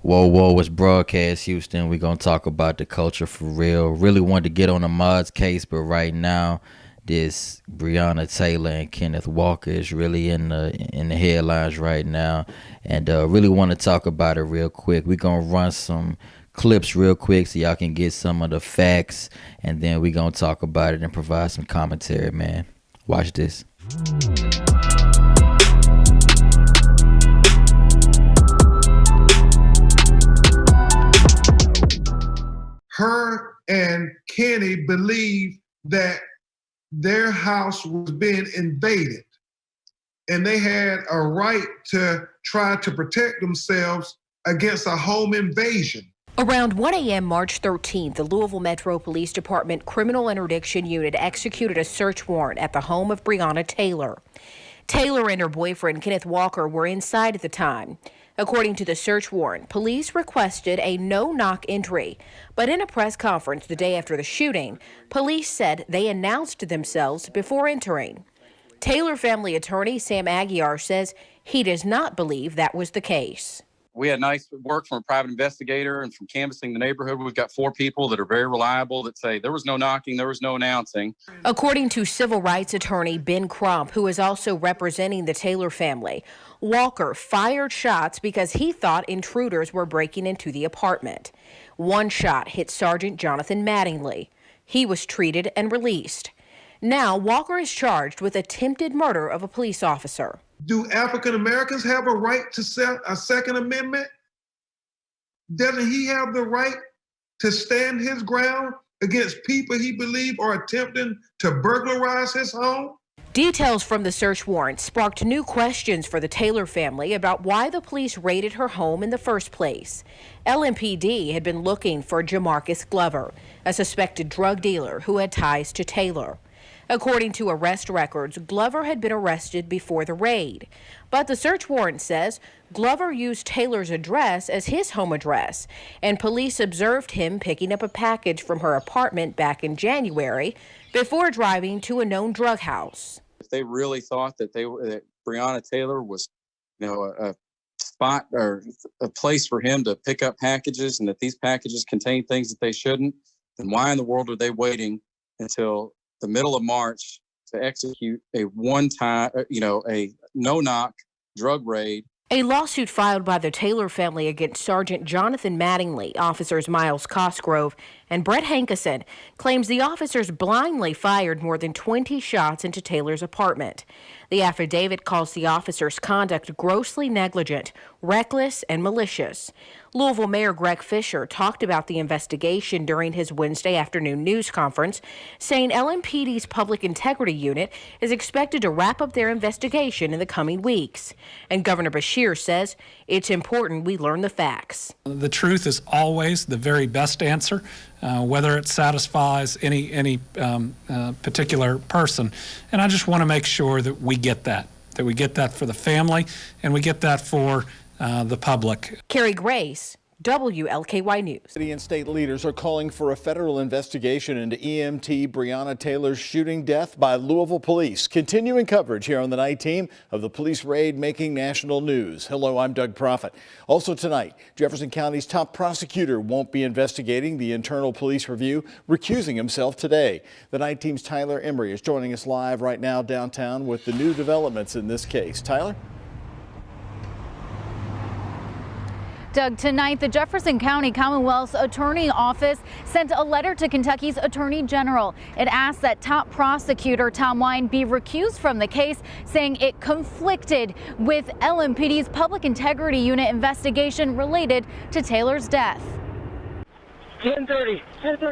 Whoa, whoa, it's broadcast Houston. We're gonna talk about the culture for real. Really wanted to get on the Mods case, but right now, this Breonna Taylor and Kenneth Walker is really in the headlines right now, and really want to talk about it real quick. We're gonna run some clips real quick so y'all can get some of the facts, and then we're gonna talk about it and provide some commentary. Man, watch this. Her and Kenny believed that their house was being invaded and they had a right to try to protect themselves against a home invasion. Around 1 a.m. March 13th, the Louisville Metro Police Department Criminal Interdiction Unit executed a search warrant at the home of Breonna Taylor. Taylor and her boyfriend, Kenneth Walker, were inside at the time. According to the search warrant, police requested a no-knock entry. But in a press conference the day after the shooting, police said they announced themselves before entering. Taylor family attorney Sam Aguiar says he does not believe that was the case. We had nice work from a private investigator and from canvassing the neighborhood. We've got 4 people that are very reliable that say there was no knocking, there was no announcing. According to civil rights attorney Ben Crump, who is also representing the Taylor family, Walker fired shots because he thought intruders were breaking into the apartment. One shot hit Sergeant Jonathan Mattingly. He was treated and released. Now, Walker is charged with attempted murder of a police officer. Do African Americans have a right to set a Second Amendment? Doesn't he have the right to stand his ground against people he believes are attempting to burglarize his home? Details from the search warrant sparked new questions for the Taylor family about why the police raided her home in the first place. LMPD had been looking for Jamarcus Glover, a suspected drug dealer who had ties to Taylor. According to arrest records, Glover had been arrested before the raid. But the search warrant says Glover used Taylor's address as his home address, and police observed him picking up a package from her apartment back in January before driving to a known drug house. If they really thought that that Breonna Taylor was, a spot or a place for him to pick up packages and that these packages contain things that they shouldn't, then why in the world are they waiting until the middle of March to execute a one-time, a no-knock drug raid? A lawsuit filed by the Taylor family against Sergeant Jonathan Mattingly, officers Miles Cosgrove, and Brett Hankeson claims the officers blindly fired more than 20 shots into Taylor's apartment. The affidavit calls the officers' conduct grossly negligent, reckless, and malicious. Louisville Mayor Greg Fisher talked about the investigation during his Wednesday afternoon news conference, saying LMPD's Public Integrity Unit is expected to wrap up their investigation in the coming weeks. And Governor Beshear says it's important we learn the facts. The truth is always the very best answer, whether it satisfies any particular person. And I just want to make sure that we get that we get that for the family and we get that for the public. Carrie Grace, WLKY News. City and state leaders are calling for a federal investigation into EMT Breonna Taylor's shooting death by Louisville police. Continuing coverage here on the night team of the police raid making national news. Hello, I'm Doug Proffitt. Also tonight, Jefferson County's top prosecutor won't be investigating the internal police review, recusing himself today. The night team's Tyler Emery is joining us live right now downtown with the new developments in this case. Tyler? Doug, tonight the Jefferson County Commonwealth's Attorney Office sent a letter to Kentucky's Attorney General. It asked that top prosecutor Tom Wine be recused from the case, saying it conflicted with LMPD's Public Integrity Unit investigation related to Taylor's death. 10:30,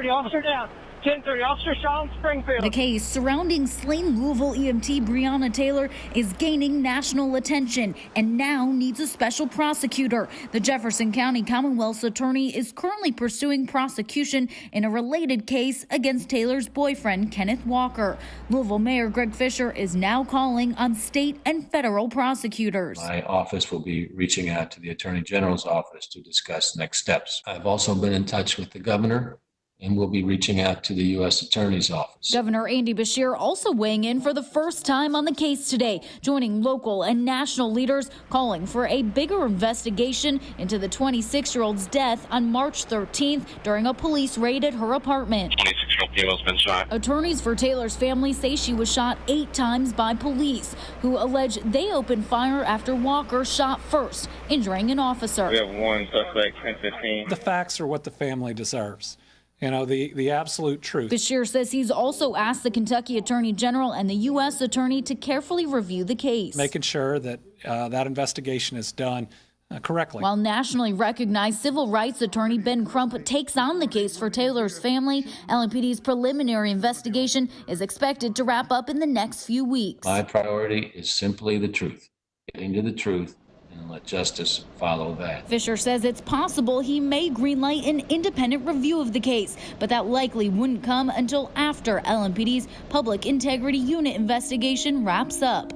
officer down. 10:30, Officer Sean Springfield. The case surrounding slain Louisville EMT Breonna Taylor is gaining national attention and now needs a special prosecutor. The Jefferson County Commonwealth's attorney is currently pursuing prosecution in a related case against Taylor's boyfriend, Kenneth Walker. Louisville Mayor Greg Fisher is now calling on state and federal prosecutors. My office will be reaching out to the Attorney General's office to discuss next steps. I've also been in touch with the governor and we'll be reaching out to the U.S. Attorney's Office. Governor Andy Beshear also weighing in for the first time on the case today, joining local and national leaders calling for a bigger investigation into the 26-year-old's death on March 13th during a police raid at her apartment. 26-year-old female's been shot. Attorneys for Taylor's family say she was shot 8 times by police, who allege they opened fire after Walker shot first, injuring an officer. We have one suspect, 10-15. The facts are what the family deserves. You know, the absolute truth. Beshear says he's also asked the Kentucky Attorney General and the U.S. Attorney to carefully review the case, making sure that that investigation is done correctly. While nationally recognized civil rights attorney Ben Crump takes on the case for Taylor's family, LMPD's preliminary investigation is expected to wrap up in the next few weeks. My priority is simply the truth, getting to the truth, and let justice follow that. Fisher says it's possible he may greenlight an independent review of the case, but that likely wouldn't come until after LMPD's Public Integrity Unit investigation wraps up.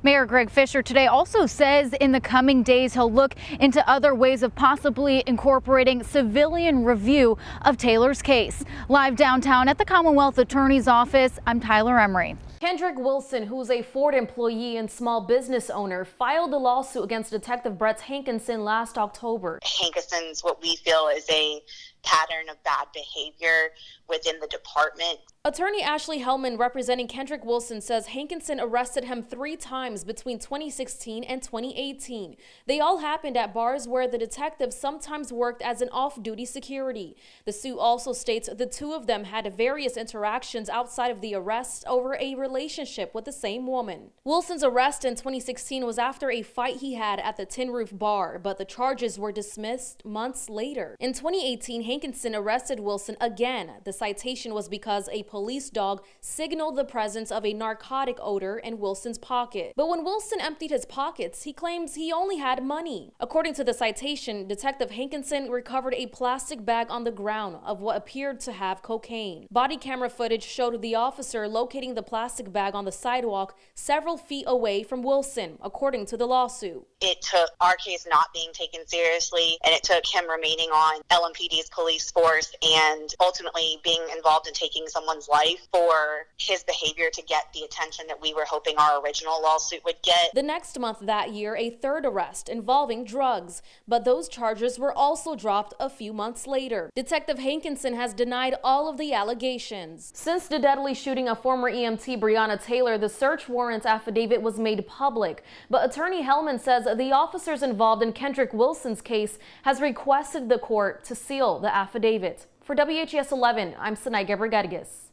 Mayor Greg Fisher today also says in the coming days he'll look into other ways of possibly incorporating civilian review of Taylor's case. Live downtown at the Commonwealth Attorney's Office, I'm Tyler Emery. Kendrick Wilson, who's a Ford employee and small business owner, filed a lawsuit against Detective Brett Hankinson last October. Hankinson's what we feel is a pattern of bad behavior within the department. Attorney Ashley Hellman, representing Kendrick Wilson, says Hankinson arrested him 3 times between 2016 and 2018. They all happened at bars where the detective sometimes worked as an off-duty security. The suit also states the two of them had various interactions outside of the arrest over a relationship with the same woman. Wilson's arrest in 2016 was after a fight he had at the Tin Roof Bar, but the charges were dismissed months later. In 2018, Hankinson arrested Wilson again. The citation was because a police dog signaled the presence of a narcotic odor in Wilson's pocket. But when Wilson emptied his pockets, he claims he only had money. According to the citation, Detective Hankinson recovered a plastic bag on the ground of what appeared to have cocaine. Body camera footage showed the officer locating the plastic bag on the sidewalk several feet away from Wilson, according to the lawsuit. It took our case not being taken seriously, and it took him remaining on LMPD's police force and ultimately being involved in taking someone's life for his behavior to get the attention that we were hoping our original lawsuit would get. The next month that year, a third arrest involving drugs, but those charges were also dropped a few months later. Detective Hankinson has denied all of the allegations. Since the deadly shooting of former EMT Breonna Taylor, the search warrant affidavit was made public, but Attorney Hellman says the officers involved in Kendrick Wilson's case has requested the court to seal the affidavit. For WHES 11, I'm Sinai Rodriguez.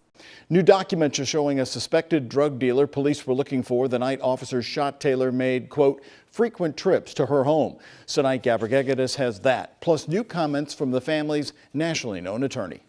New documents are showing a suspected drug dealer police were looking for the night officers shot Taylor made, quote, frequent trips to her home. Sinai Rodriguez has that, plus new comments from the family's nationally known attorney.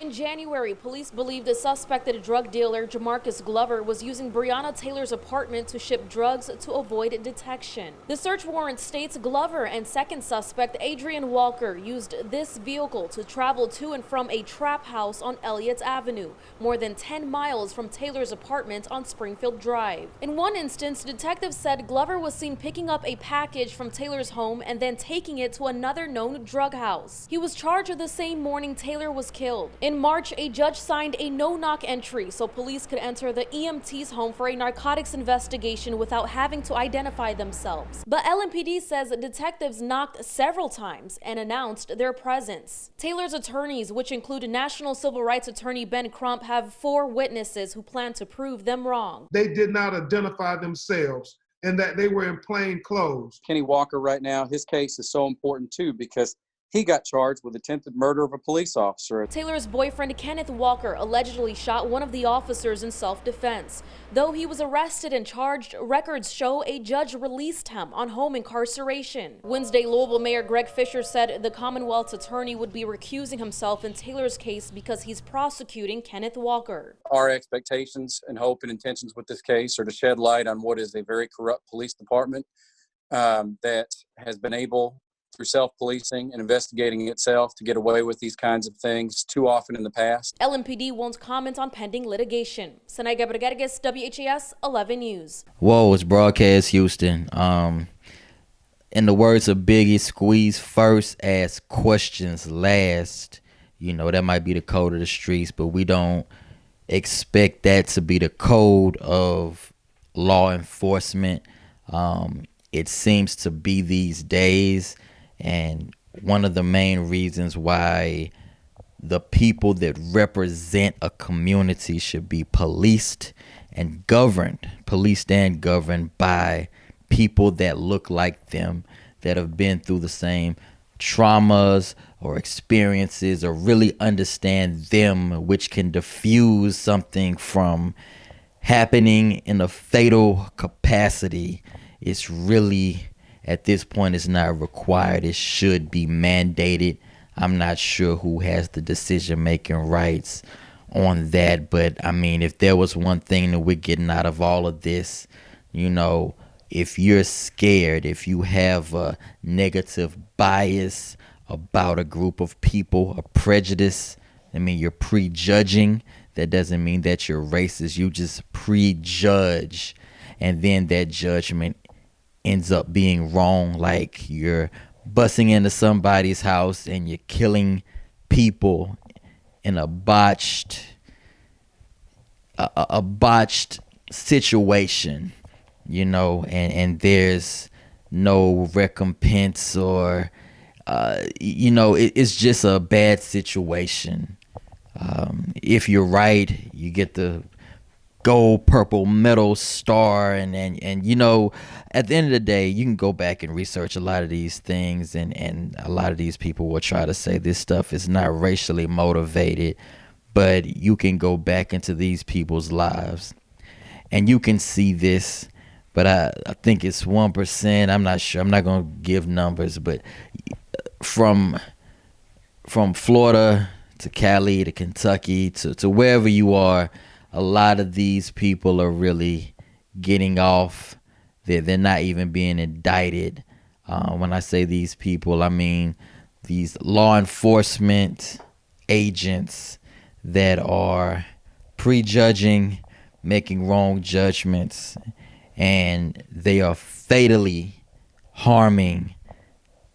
In January, police believe the suspected drug dealer Jamarcus Glover was using Breonna Taylor's apartment to ship drugs to avoid detection. The search warrant states Glover and second suspect Adrian Walker used this vehicle to travel to and from a trap house on Elliott Avenue, more than 10 miles from Taylor's apartment on Springfield Drive. In one instance, detectives said Glover was seen picking up a package from Taylor's home and then taking it to another known drug house. He was charged the same morning Taylor was killed. In March, a judge signed a no-knock entry so police could enter the EMT's home for a narcotics investigation without having to identify themselves. But LMPD says detectives knocked several times and announced their presence. Taylor's attorneys, which include National Civil Rights Attorney Ben Crump, have 4 witnesses who plan to prove them wrong. They did not identify themselves and that they were in plain clothes. Kenny Walker right now, his case is so important too because he got charged with attempted murder of a police officer. Taylor's boyfriend, Kenneth Walker, allegedly shot one of the officers in self-defense. Though he was arrested and charged, records show a judge released him on home incarceration. Wednesday, Louisville Mayor Greg Fisher said the Commonwealth's attorney would be recusing himself in Taylor's case because he's prosecuting Kenneth Walker. Our expectations and hope and intentions with this case are to shed light on what is a very corrupt police department that has been able, through self-policing and investigating itself, to get away with these kinds of things too often in the past. LMPD won't comment on pending litigation. Sinai Rodriguez, WHES 11 News. Whoa, it's Broadcast Houston. in the words of Biggie, squeeze first, ask questions last. That might be the code of the streets, but we don't expect that to be the code of law enforcement. It seems to be these days, and one of the main reasons why the people that represent a community should be policed and governed by people that look like them, that have been through the same traumas or experiences, or really understand them, which can diffuse something from happening in a fatal capacity. It's really, at this point, it's not required. It should be mandated. I'm not sure who has the decision-making rights on that, but I mean, if there was one thing that we're getting out of all of this, if you're scared, if you have a negative bias about a group of people, a prejudice, I mean, you're prejudging. That doesn't mean that you're racist. You just prejudge, and then that judgment ends up being wrong. Like you're busting into somebody's house and you're killing people in a botched situation, and there's no recompense, or it's just a bad situation. If you're right, you get the gold, purple medal star, and at the end of the day, you can go back and research a lot of these things, and a lot of these people will try to say this stuff is not racially motivated, but you can go back into these people's lives and you can see this. But I think it's 1%. I'm not sure. I'm not going to give numbers, but from Florida to Cali to Kentucky to wherever you are, a lot of these people are really getting off. They're not even being indicted. When I say these people, I mean these law enforcement agents that are prejudging, making wrong judgments, and they are fatally harming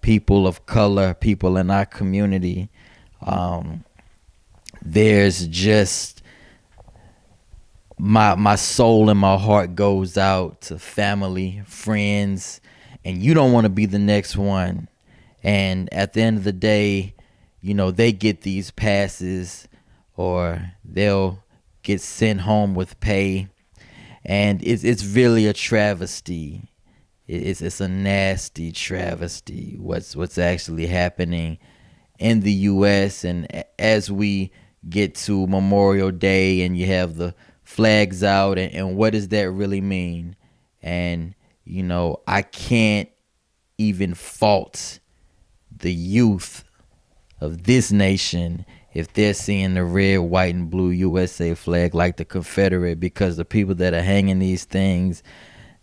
people of color, people in our community. There's just my soul and my heart goes out to family, friends, and you don't want to be the next one. And at the end of the day, they get these passes, or they'll get sent home with pay, and it's really a travesty. It's a nasty travesty what's actually happening in the U.S. And as we get to Memorial Day and you have the flags out, and what does that really mean? And I can't even fault the youth of this nation if they're seeing the red, white, and blue USA flag like the Confederate, because the people that are hanging these things,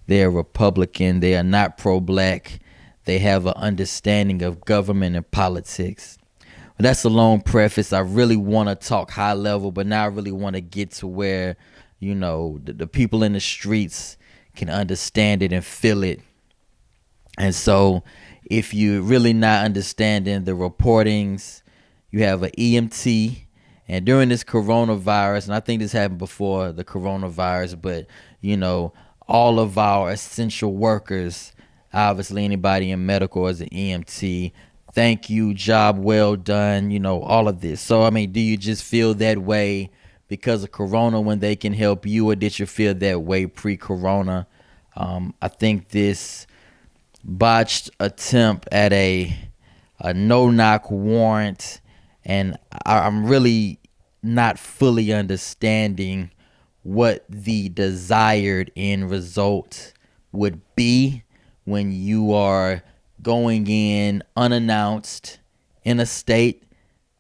they're Republican, they are not pro-black, they have an understanding of government and politics. But that's a long preface. I really want to talk high level, but now I really want to get to where, the people in the streets can understand it and feel it. And so if you're really not understanding the reportings, you have an EMT, and during this coronavirus, and I think this happened before the coronavirus, but, all of our essential workers, obviously anybody in medical as an EMT, thank you, job well done, all of this. So, I mean, do you just feel that way because of corona when they can help you, or did you feel that way pre-corona? I think this botched attempt at a no-knock warrant, and I'm really not fully understanding what the desired end result would be when you are going in unannounced in a state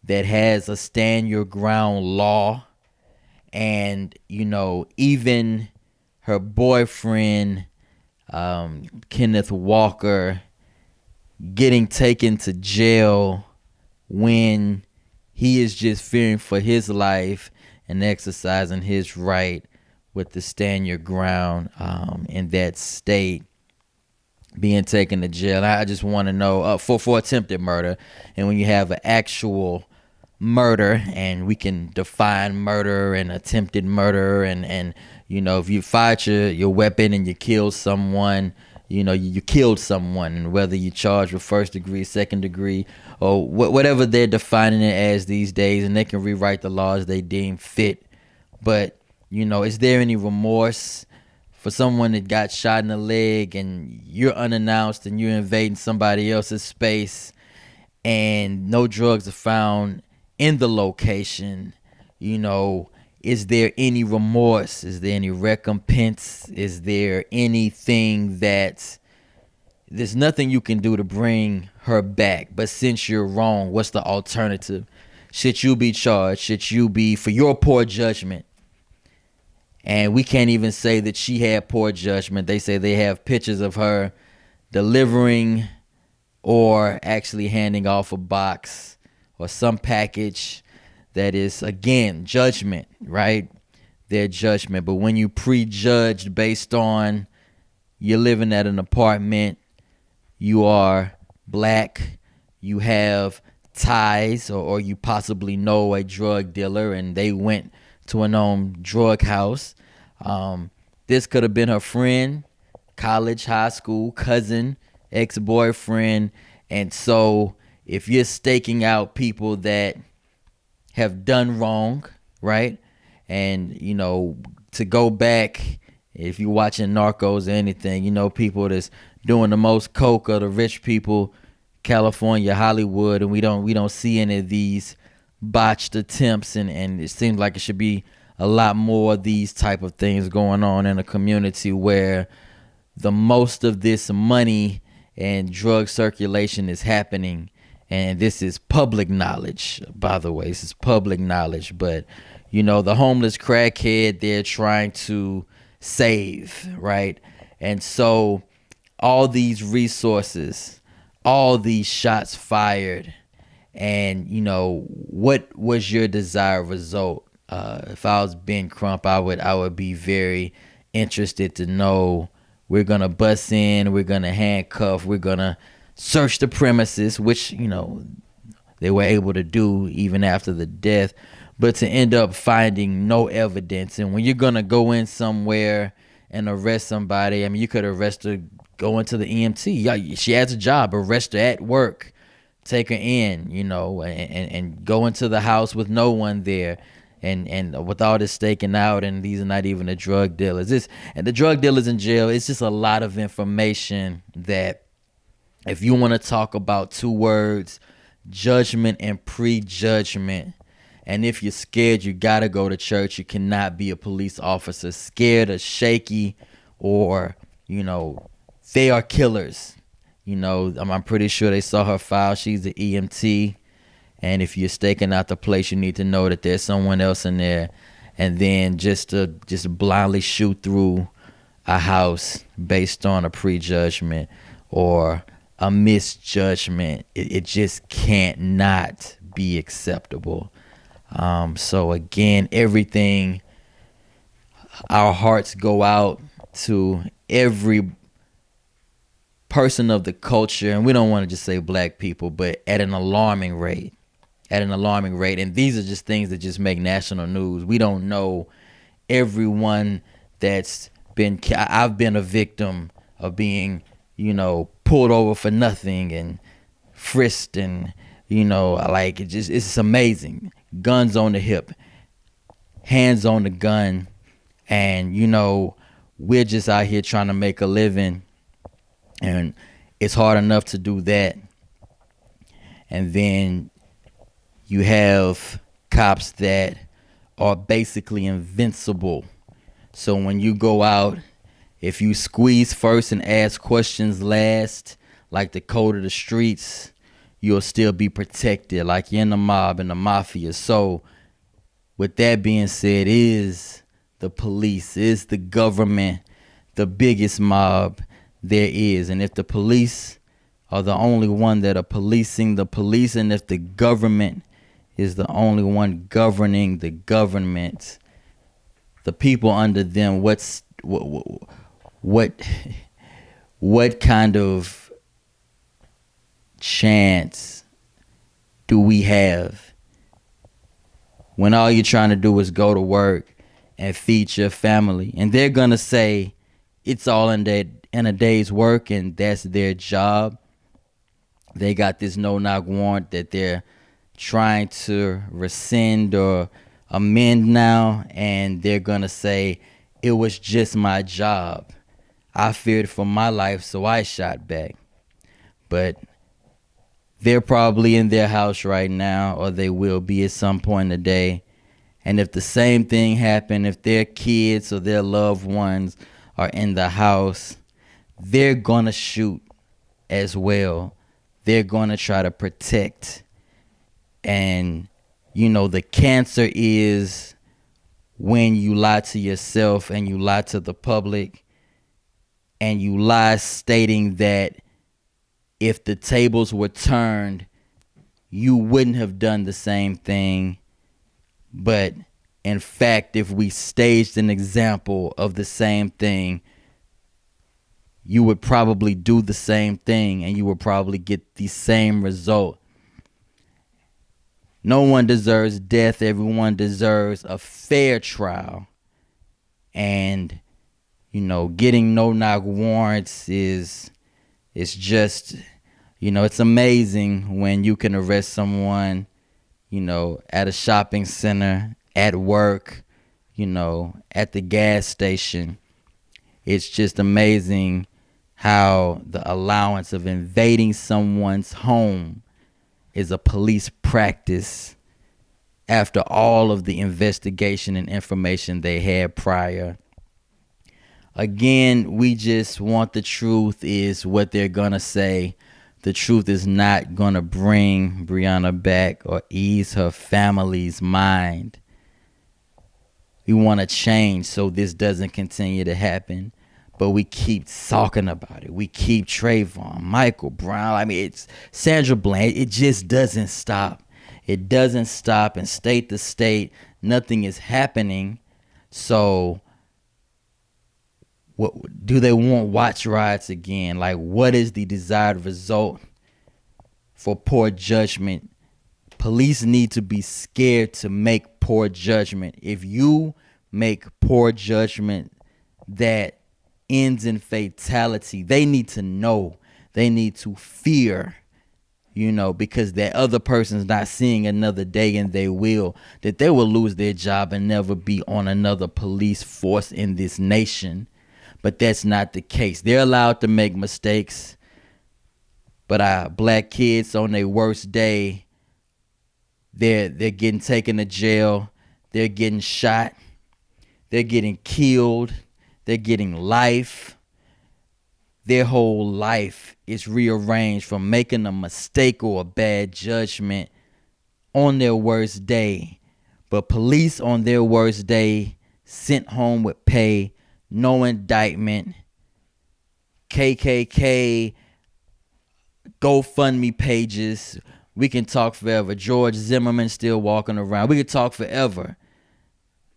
that has a stand your ground law, and even her boyfriend Kenneth Walker getting taken to jail when he is just fearing for his life and exercising his right with the stand your ground in that state. being taken to jail. I just want to know for attempted murder, and when you have an actual murder, and we can define murder and attempted murder, and you know, if you fired your weapon and you killed someone, you know, you killed someone, and whether you charged with first degree, second degree, or whatever they're defining it as these days, and they can rewrite the law as they deem fit. But you know, is there any remorse for someone that got shot in the leg and you're unannounced and you're invading somebody else's space and no drugs are found in the location? You know, is there any remorse? Is there any recompense? Is there anything that there's nothing you can do to bring her back? But since you're wrong, what's the alternative? Should you be charged? Should you be, for your poor judgment? And we can't even say that she had poor judgment. They say they have pictures of her delivering or actually handing off a box or some package that is, again, judgment, right? Their judgment. But when you prejudged based on you're living at an apartment, you are black, you have ties, or you possibly know a drug dealer and they went to a known drug house. This could have been her friend, college, high school, cousin, ex-boyfriend. And so if you're staking out people that have done wrong, right? And, you know, to go back, if you're watching Narcos or anything, you know, people that's doing the most coke are the rich people, California, Hollywood, and we don't see any of these botched attempts, and it seems like it should be a lot more of these type of things going on in a community where the most of this money and drug circulation is happening. And this is public knowledge, by the way. This is public knowledge. But, you know, the homeless crackhead they're trying to save, right? And so all these resources, all these shots fired, and, you know, what was your desired result? If I was Ben Crump, I would be very interested to know. We're going to bust in, we're going to handcuff, we're going to search the premises, which, you know, they were able to do even after the death, but to end up finding no evidence. And when you're going to go in somewhere and arrest somebody, I mean, you could arrest her going to the EMT. Yeah, she has a job, arrest her at work, take her in, you know, and go into the house with no one there. And with all this staking out, and these are not even the drug dealers. And the drug dealers in jail, it's just a lot of information that if you want to talk about two words, judgment and prejudgment, and if you're scared, you got to go to church. You cannot be a police officer scared or shaky, or, you know, they are killers. You know, I'm pretty sure they saw her file. She's an EMT. And if you're staking out the place, you need to know that there's someone else in there. And then just blindly shoot through a house based on a prejudgment or a misjudgment, it just can't not be acceptable. So again, everything, our hearts go out to every person of the culture, and we don't want to just say black people, but at an alarming rate. And these are just things that just make national news. We don't know everyone that's been, I've been a victim of being, you know, pulled over for nothing and frisked, and, you know, like, it's amazing. Guns on the hip, hands on the gun, and, you know, we're just out here trying to make a living, and it's hard enough to do that. And then you have cops that are basically invincible. So when you go out, if you squeeze first and ask questions last, like the code of the streets, you'll still be protected, like you're in the mob and the mafia. So with that being said, is the police, is the government the biggest mob there is? And if the police are the only one that are policing the police, and if the government is the only one governing the government, the people under them, what what kind of chance do we have when all you're trying to do is go to work and feed your family? And they're going to say it's all in a day's work, and that's their job. They got this no-knock warrant that they're trying to rescind or amend now, and they're going to say it was just my job. I feared for my life, so I shot back. But they're probably in their house right now, or they will be at some point in the day. And if the same thing happened, if their kids or their loved ones are in the house, they're going to shoot as well. They're going to try to protect. And, you know, the cancer is when you lie to yourself and you lie to the public, and you lie stating that if the tables were turned, you wouldn't have done the same thing. But in fact, if we staged an example of the same thing, you would probably do the same thing and you would probably get the same result. No one deserves death. Everyone deserves a fair trial. And, you know, getting no-knock warrants is just, you know, it's amazing when you can arrest someone, you know, at a shopping center, at work, you know, at the gas station. It's just amazing how the allowance of invading someone's home is a police practice after all of the investigation and information they had prior. Again, we just want the truth is what they're going to say. The truth is not going to bring Breonna back or ease her family's mind. We want to change so this doesn't continue to happen. But we keep talking about it. We keep Trayvon, Michael Brown. I mean, it's Sandra Bland. It just doesn't stop. It doesn't stop. And state to state, nothing is happening. So what do they want? Watch riots again? Like, what is the desired result for poor judgment? Police need to be scared to make poor judgment. If you make poor judgment that ends in fatality, they need to know. They need to fear, you know, because that other person's not seeing another day, and they will lose their job and never be on another police force in this nation. But that's not the case. They're allowed to make mistakes, but our black kids on their worst day, they're getting taken to jail, they're getting shot, they're getting killed, they're getting life. Their whole life is rearranged from making a mistake or a bad judgment on their worst day. But police on their worst day sent home with pay, no indictment, KKK, GoFundMe pages. We can talk forever. George Zimmerman still walking around. We could talk forever.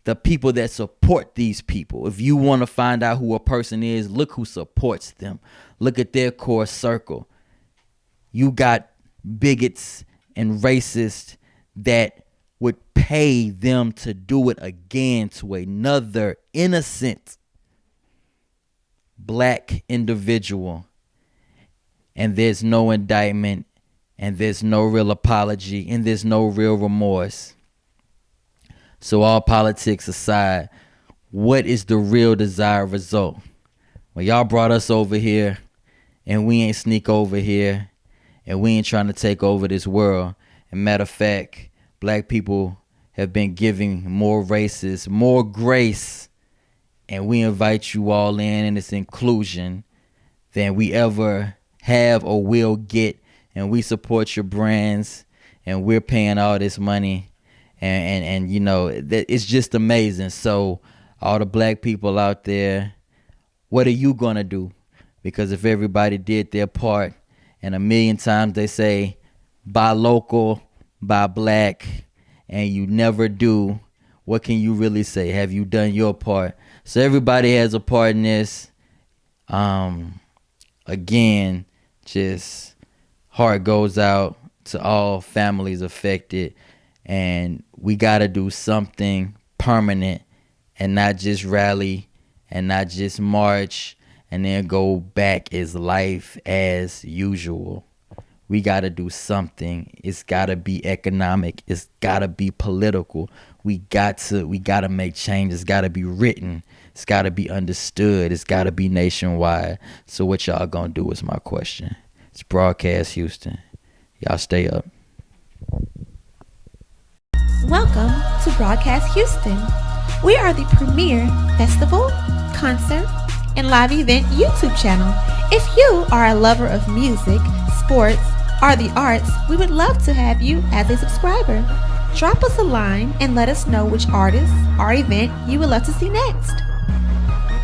The people that support these people. If you want to find out who a person is, look who supports them. Look at their core circle. You got bigots and racists that would pay them to do it again to another innocent black individual. And there's no indictment, and there's no real apology, and there's no real remorse. So all politics aside, what is the real desired result? Well, y'all brought us over here, and we ain't sneak over here, and we ain't trying to take over this world. And matter of fact, black people have been giving more races, more grace, and we invite you all in, and it's inclusion than we ever have or will get. And we support your brands, and we're paying all this money. And you know, it's just amazing. So all the black people out there, what are you going to do? Because if everybody did their part, and a million times they say, buy local, buy black, and you never do, what can you really say? Have you done your part? So everybody has a part in this. again, just heart goes out to all families affected, and we got to do something permanent and not just rally and not just march and then go back as life as usual. We got to do something. It's got to be economic. It's got to be political. We got to make change. It's got to be written. It's got to be understood. It's got to be nationwide. So what y'all gonna do is my question. It's Broadcast Houston. Y'all stay up. Welcome to Broadcast Houston. We are the premier festival, concert, and live event YouTube channel. If you are a lover of music, sports, or the arts, we would love to have you as a subscriber. Drop us a line and let us know which artist or event you would love to see next.